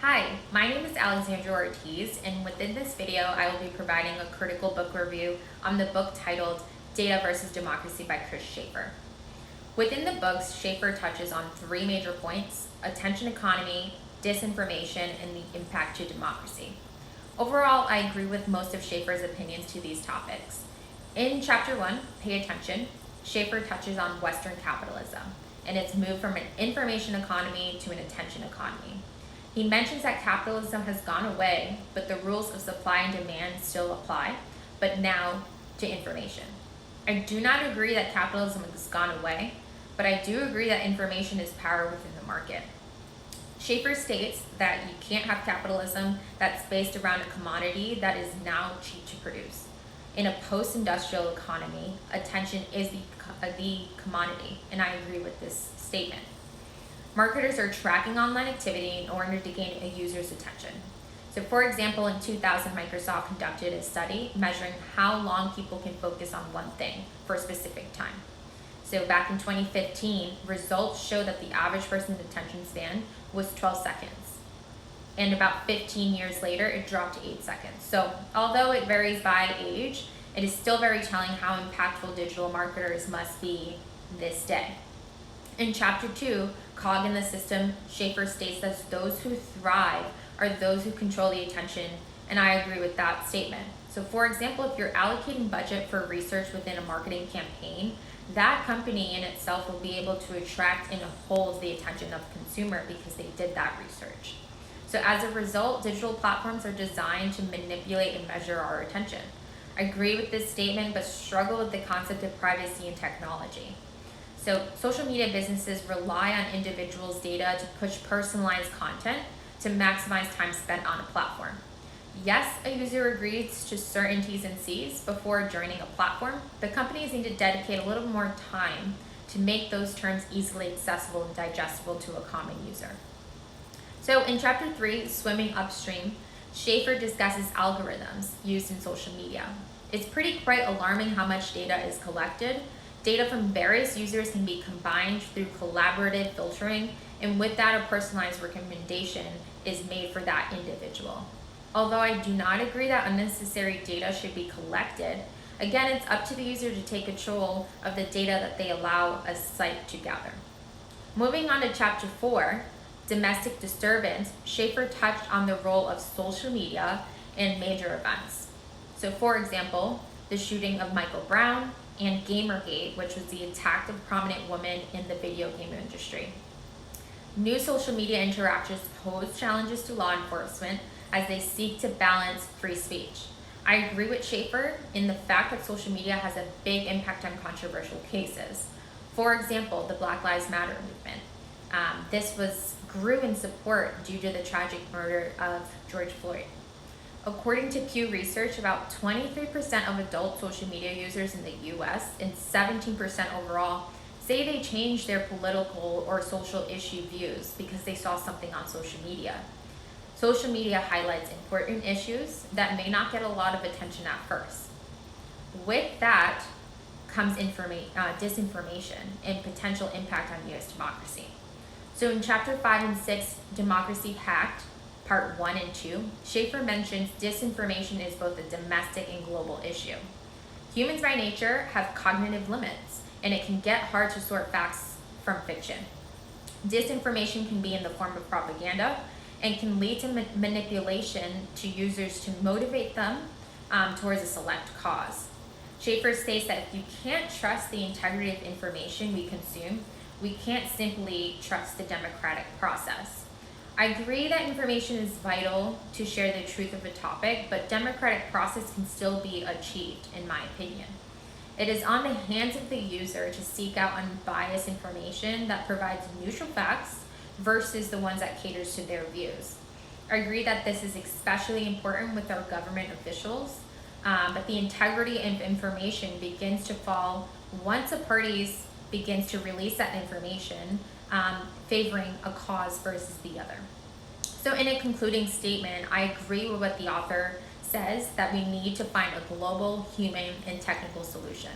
Hi, my name is Alexandra Ortiz, and within this video, I will be providing a critical book review on the book titled Data versus Democracy by Kris Shaffer. Within the books, Shaffer touches on three major points: attention economy, disinformation, and the impact to democracy. Overall, I agree with most of Shaffer's opinions to these topics. In Chapter 1, Pay Attention, Shaffer touches on Western capitalism and its move from an information economy to an attention economy. He mentions that capitalism has gone away, but the rules of supply and demand still apply, but now to information. I do not agree that capitalism has gone away, but I do agree that information is power within the market. Shaffer states that you can't have capitalism that's based around a commodity that is now cheap to produce. In a post-industrial economy, attention is the commodity, and I agree with this statement. Marketers are tracking online activity in order to gain a user's attention. So for example, in 2000, Microsoft conducted a study measuring how long people can focus on one thing for a specific time. So back in 2015, results show that the average person's attention span was 12 seconds. And about 15 years later, it dropped to 8 seconds. So although it varies by age, it is still very telling how impactful digital marketers must be this day. In Chapter 2, Cog in the System, Shaffer states that those who thrive are those who control the attention, and I agree with that statement. So for example, if you're allocating budget for research within a marketing campaign, that company in itself will be able to attract and hold the attention of the consumer because they did that research. So as a result, digital platforms are designed to manipulate and measure our attention. I agree with this statement, but struggle with the concept of privacy and technology. So social media businesses rely on individuals' data to push personalized content to maximize time spent on a platform. Yes, a user agrees to certain T's and C's before joining a platform, but companies need to dedicate a little more time to make those terms easily accessible and digestible to a common user. So in Chapter 3, Swimming Upstream, Shaffer discusses algorithms used in social media. It's quite alarming how much data is collected. Data from various users can be combined through collaborative filtering, and with that, a personalized recommendation is made for that individual. Although I do not agree that unnecessary data should be collected, again, it's up to the user to take control of the data that they allow a site to gather. Moving on to Chapter 4, Domestic Disturbance, Shaffer touched on the role of social media in major events. So for example, the shooting of Michael Brown, and Gamergate, which was the attack of prominent women in the video game industry. New social media interactions pose challenges to law enforcement as they seek to balance free speech. I agree with Shaffer in the fact that social media has a big impact on controversial cases. For example, the Black Lives Matter movement. This grew in support due to the tragic murder of George Floyd. According to Pew Research, about 23% of adult social media users in the US and 17% overall say they changed their political or social issue views because they saw something on social media. Social media highlights important issues that may not get a lot of attention at first. With that comes disinformation and potential impact on US democracy. So in Chapter 5 and 6, Democracy Hacked, Part 1 and 2, Shaffer mentions disinformation is both a domestic and global issue. Humans by nature have cognitive limits, and it can get hard to sort facts from fiction. Disinformation can be in the form of propaganda and can lead to manipulation to users to motivate them towards a select cause. Shaffer states that if you can't trust the integrity of information we consume, we can't simply trust the democratic process. I agree that information is vital to share the truth of a topic, but democratic process can still be achieved, in my opinion. It is on the hands of the user to seek out unbiased information that provides neutral facts versus the ones that caters to their views. I agree that this is especially important with our government officials, but the integrity of information begins to fall once a party begins to release that information favoring a cause versus the other. So in a concluding statement, I agree with what the author says, that we need to find a global, human, and technical solution.